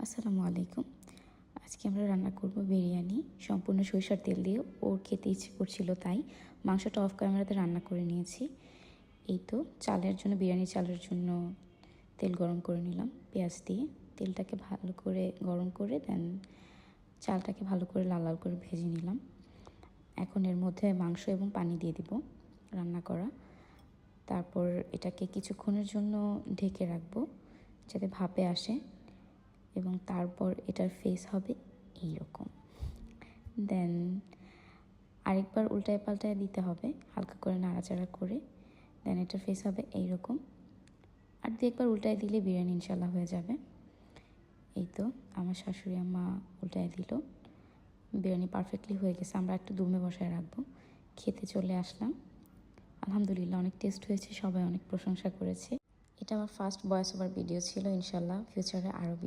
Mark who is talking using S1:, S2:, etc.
S1: আসসালামু আলাইকুম। আজকে আমরা রান্না করব বিরিয়ানি সম্পূর্ণ সরিষার তেল দিয়ে। ওর খেতে ইচ্ছে করছিল তাই মাংসটা অফ ক্যামেরাতে রান্না করে নিয়েছি। এই তো চালের জন্য, বিরিয়ানি চালের জন্য তেল গরম করে নিলাম পেঁয়াজ দিয়ে। তেলটাকে ভালো করে গরম করে দেন চালটাকে ভালো করে লাল লাল করে ভেজে নিলাম। এখন এর মধ্যে মাংস এবং পানি দিয়ে দিব রান্না করা। তারপর এটাকে কিছুক্ষণের জন্য ঢেকে রাখবো যাতে ভাপে আসে এবং তারপর এটার ফেস হবে এই রকম। দেন আরেকবার উল্টায় পাল্টায় দিতে হবে, হালকা করে নাড়াচাড়া করে। দেন এটার ফেস হবে এই রকম। আর দু একবার উল্টায় দিলে বিরিয়ানি ইনশাল্লাহ হয়ে যাবে। এই তো আমার শাশুড়ি আম্মা উল্টায় দিল, বিরিয়ানি পারফেক্টলি হয়ে গেছে। আমরা একটু দমে বসায় রাখবো। খেতে চলে আসলাম। আলহামদুলিল্লাহ অনেক টেস্ট হয়েছে, সবাই অনেক প্রশংসা করেছে। এটা আমার ফার্স্ট ভয়েস ওভার ভিডিও ছিল। ইনশাল্লাহ ফিউচারে আরও